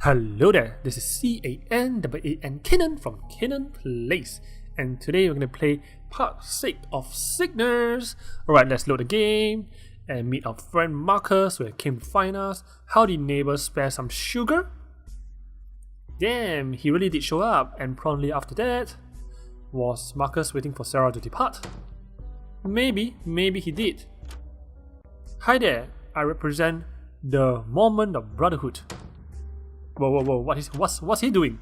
Hello there, this is C-A-N-A-N Kenan from Kenan Plays, and today we're going to play part 6 of Signers. Alright, let's load the game and meet our friend Marcus, who came to find us. How did neighbors spare some sugar? Damn, he really did show up, and promptly after that, was Marcus waiting for Sarah to depart? Maybe he did. Hi there, I represent the Moment of Brotherhood. Whoa, what's he doing?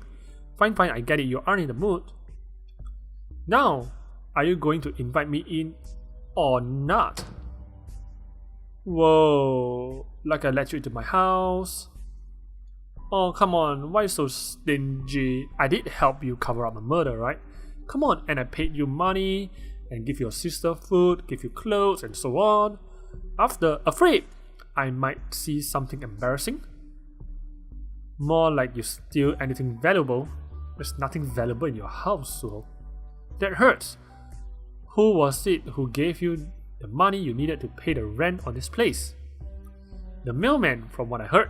Fine, I get it, you aren't in the mood. Now, are you going to invite me in or not? Whoa, like I let you into my house? Oh, come on, why so stingy? I did help you cover up a murder, right? Come on, and I paid you money, and give your sister food, give you clothes, and so on. After, afraid I might see something embarrassing? More like you steal anything valuable. There's nothing valuable in your house, so that hurts. Who was it who gave you the money you needed to pay the rent on this place? The mailman, from what I heard.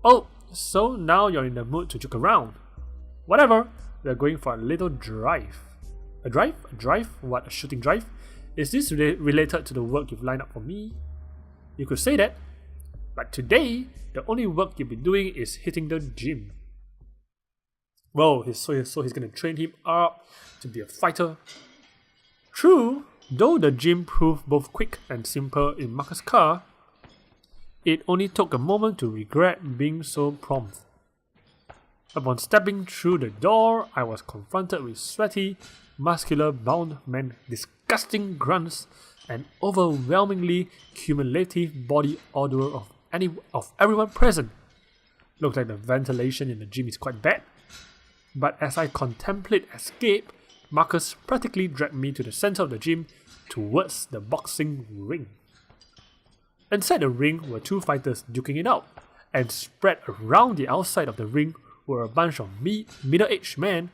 Oh, so now you're in the mood to joke around. Whatever, we're going for a little drive. A drive? A drive? What, a shooting drive? Is this related to the work you've lined up for me? You could say that. But today, the only work you'll be doing is hitting the gym. Whoa, so he's gonna train him up to be a fighter. True, though the gym proved both quick and simple in Marcus' car, it only took a moment to regret being so prompt. Upon stepping through the door, I was confronted with sweaty, muscular-bound men, disgusting grunts, and overwhelmingly cumulative body odor of everyone present. Looks like the ventilation in the gym is quite bad. But as I contemplate escape, Marcus practically dragged me to the center of the gym towards the boxing ring. Inside the ring were two fighters duking it out, and spread around the outside of the ring were a bunch of middle-aged men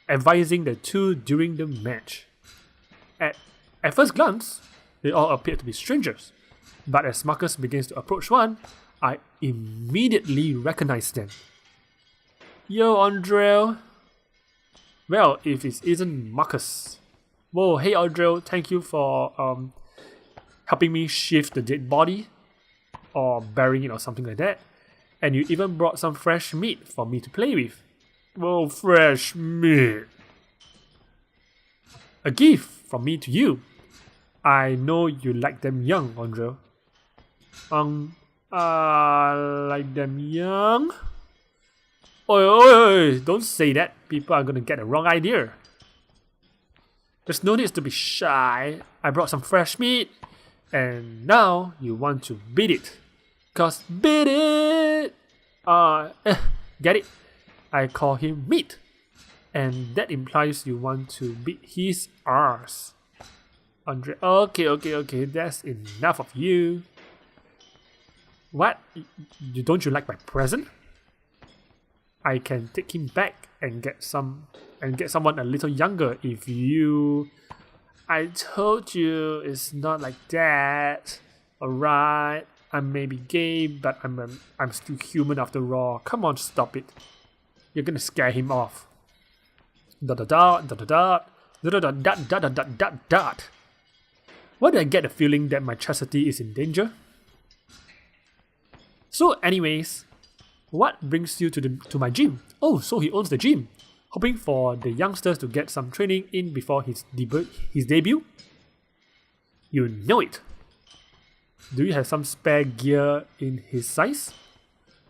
advising the two during the match. At first glance, they all appeared to be strangers, but as Marcus begins to approach one, I immediately recognized them. Yo, Andrel. Well, if it isn't Marcus. Whoa, hey Andrel, thank you for helping me shift the dead body, or burying it or something like that. And you even brought some fresh meat for me to play with. Whoa, fresh meat. A gift from me to you. I know you like them young, Andrel. Like them young? Oi, don't say that. People are gonna get the wrong idea. There's no need to be shy. I brought some fresh meat, and now you want to beat it. Cause beat it! Get it? I call him meat, and that implies you want to beat his arse. Andre, okay, that's enough of you. What? Don't you like my present? I can take him back and get someone a little younger if you... I told you it's not like that. Alright, I may be gay, but I'm still human after all. Come on, stop it. You're gonna scare him off. Why do I get the feeling that my chastity is in danger? So anyways, what brings you to my gym? Oh, so he owns the gym. Hoping for the youngsters to get some training in before his debut? You know it. Do you have some spare gear in his size?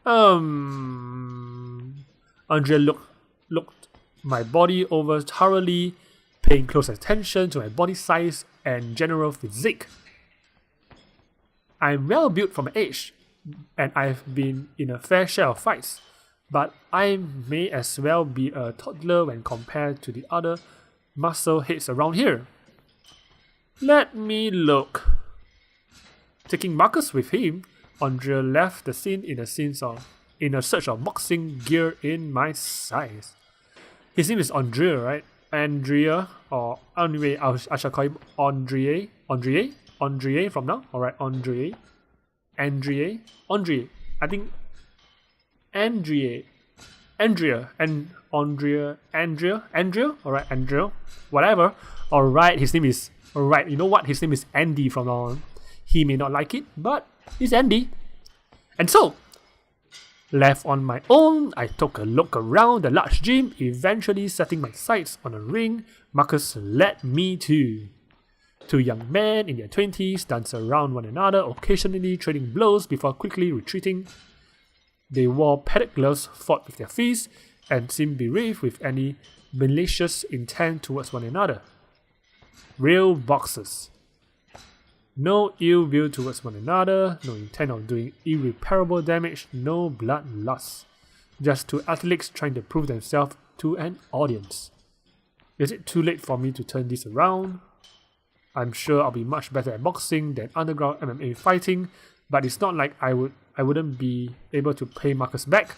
Andre looked my body over thoroughly, paying close attention to my body size and general physique. I'm well built from my age, and I've been in a fair share of fights, but I may as well be a toddler when compared to the other muscle heads around here. Let me look. Taking Marcus with him, Andre left the scene in a search of boxing gear in my size. His name is Andre, right? Andrea, or anyway, I shall call him Andre from now. Alright, Andre. I think Andrea, alright, Andrea, whatever. Alright, his name is, alright, you know what, his name is Andy from now on. He may not like it, but he's Andy. And so, left on my own, I took a look around the large gym, eventually setting my sights on a ring Marcus led me to. Two young men in their 20s dance around one another, occasionally trading blows before quickly retreating. They wore padded gloves, fought with their fists, and seemed bereft with any malicious intent towards one another. Real boxers. No ill will towards one another, no intent of doing irreparable damage, no bloodlust. Just two athletes trying to prove themselves to an audience. Is it too late for me to turn this around? I'm sure I'll be much better at boxing than underground MMA fighting, but it's not like I wouldn't be able to pay Marcus back.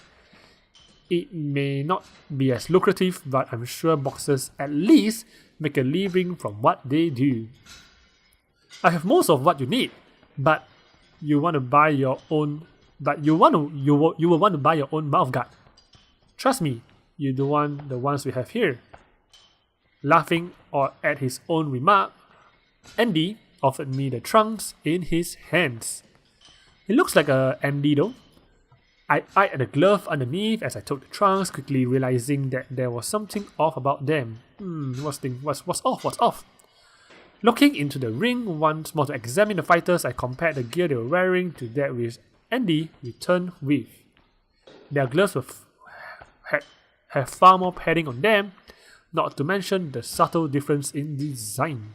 It may not be as lucrative, but I'm sure boxers at least make a living from what they do. I have most of what you need, but you want to buy your own. But you will want to buy your own mouthguard. Trust me, you don't want the ones we have here. Laughing at his own remark, Andy offered me the trunks in his hands. It looks like a Andy though. I eyed the glove underneath as I took the trunks, quickly realizing that there was something off about them. What's off? Looking into the ring once more to examine the fighters, I compared the gear they were wearing to that which Andy returned with. Their gloves have far more padding on them, not to mention the subtle difference in design.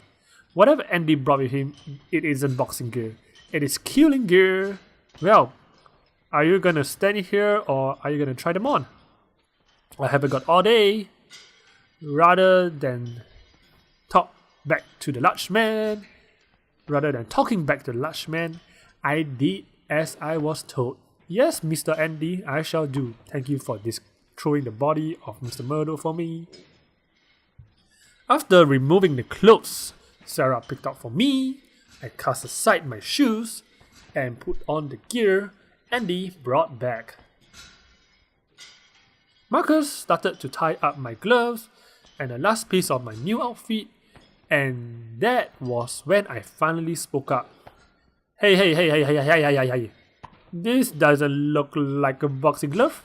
Whatever Andy brought with him, it isn't boxing gear. It is killing gear. Well, are you gonna stand here or are you gonna try them on? I haven't got all day. Rather than talking back to the large man, I did as I was told. Yes, Mr. Andy, I shall do. Thank you for throwing the body of Mr. Murdo for me. After removing the clothes Sarah picked out for me, I cast aside my shoes and put on the gear Andy brought back. Marcus started to tie up my gloves and the last piece of my new outfit, and that was when I finally spoke up. Hey. This doesn't look like a boxing glove.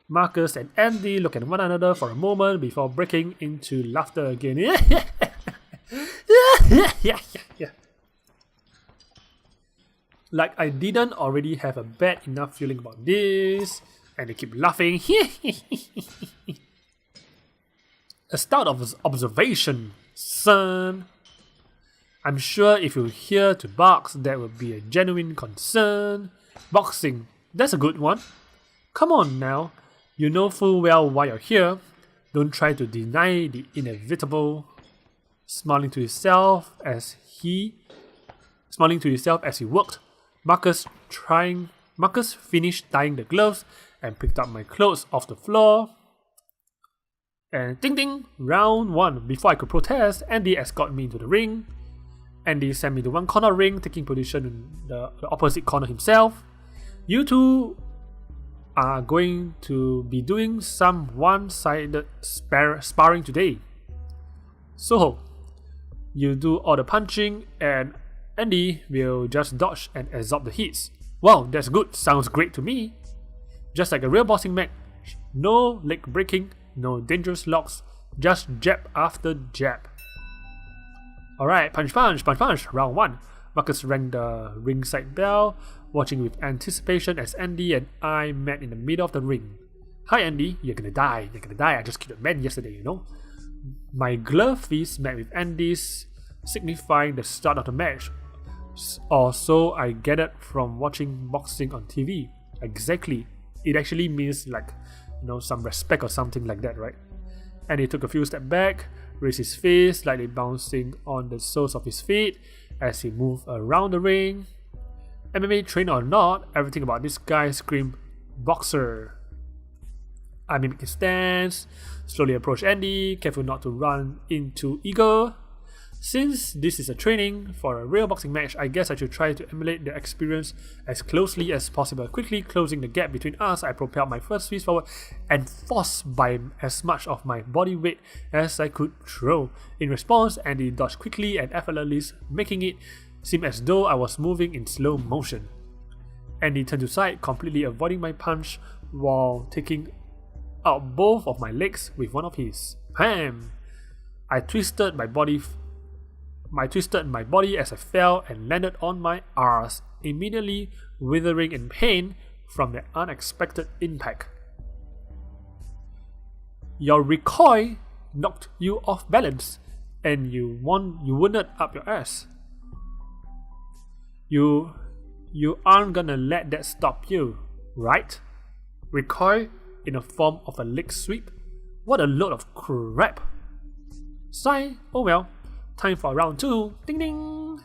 Marcus and Andy look at one another for a moment before breaking into laughter again. Like I didn't already have a bad enough feeling about this, and they keep laughing. A start of observation, son. I'm sure if you're here to box, that would be a genuine concern. Boxing, that's a good one. Come on now, you know full well why you're here. Don't try to deny the inevitable. Smiling to himself as he worked, Marcus finished tying the gloves and picked up my clothes off the floor. And ding ding, round one. Before I could protest, Andy escorted me into the ring. Andy sent me to one corner ring, taking position in the opposite corner himself. You two are going to be doing some one-sided sparring today. So, you do all the punching and Andy will just dodge and absorb the hits. Wow, that's good. Sounds great to me. Just like a real boxing match. No leg breaking, no dangerous locks, just jab after jab. Alright, punch, round one. Marcus rang the ringside bell, watching with anticipation as Andy and I met in the middle of the ring. Hi Andy, you're gonna die, I just killed a man yesterday, you know. My glove fist met with Andy's, signifying the start of the match. Or so I gathered from watching boxing on TV. Exactly. It actually means like, you know, some respect or something like that, right? Andy took a few steps back, raised his fist, slightly bouncing on the soles of his feet as he moved around the ring. MMA trainer or not, everything about this guy screamed boxer. I mimicked his stance, Slowly approach Andy, careful not to run into Igor. Since this is a training for a real boxing match, I guess I should try to emulate the experience as closely as possible. Quickly closing the gap between us, I propelled my first fist forward and forced by as much of my body weight as I could throw. In response, Andy dodged quickly and effortlessly, making it seem as though I was moving in slow motion. Andy turned to side, completely avoiding my punch while taking out both of my legs with one of his. Bam! I twisted my body as I fell and landed on my arse, immediately withering in pain from the unexpected impact. Your recoil knocked you off balance, and you wounded up your ass. You aren't gonna let that stop you, right? Recoil in the form of a leg sweep? What a load of crap. Sigh, oh well. Time for round 2. Ding ding!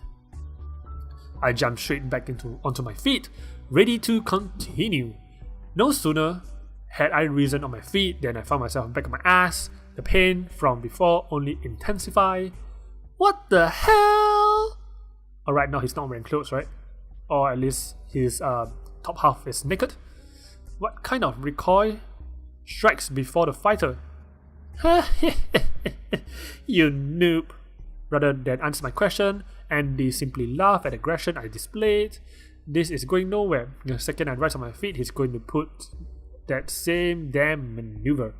I jumped straight back onto my feet, ready to continue. No sooner had I risen on my feet than I found myself back on my ass. The pain from before only intensified. What the hell? Alright, now he's not wearing clothes, right? Or at least his top half is naked. What kind of recoil strikes before the fighter? You noob. Rather than answer my question, Andy simply laughed at the aggression I displayed. This is going nowhere. The second I rise on my feet, he's going to put that same damn maneuver.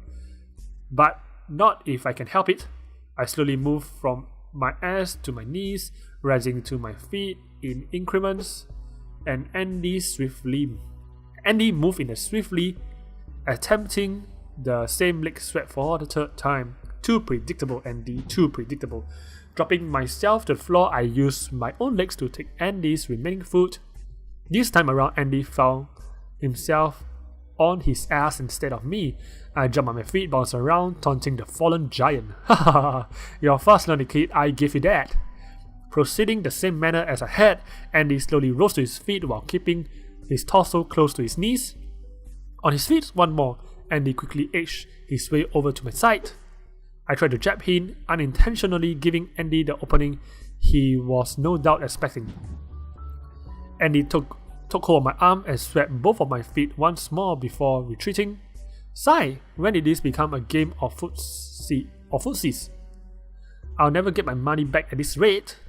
But not if I can help it. I slowly move from my ass to my knees, rising to my feet in increments, and Andy moved in swiftly, attempting the same leg sweep for the third time. Too predictable, Andy, too predictable. Dropping myself to the floor, I used my own legs to take Andy's remaining foot. This time around, Andy found himself on his ass instead of me. I jumped on my feet, bounced around, taunting the fallen giant. Haha, you're fast learning, kid, I give you that. Proceeding the same manner as I had, Andy slowly rose to his feet while keeping his torso close to his knees. On his feet, one more, Andy quickly edged his way over to my side. I tried to jab him, unintentionally giving Andy the opening he was no doubt expecting. Andy took hold of my arm and swept both of my feet once more before retreating. Sigh, when did this become a game of footsies? I'll never get my money back at this rate.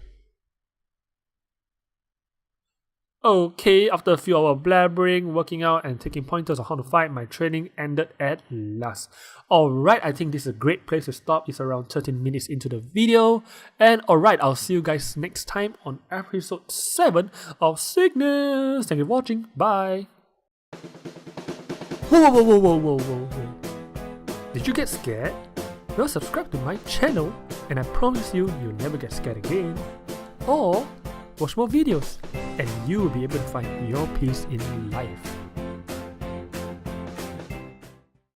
Okay, after a few hours of blabbering, working out, and taking pointers on how to fight, my training ended at last. Alright, I think this is a great place to stop. It's around 13 minutes into the video. And alright, I'll see you guys next time on episode 7 of Cygnus. Thank you for watching. Bye. Whoa. Did you get scared? Well, subscribe to my channel and I promise you'll never get scared again. Or watch more videos and you will be able to find your peace in life.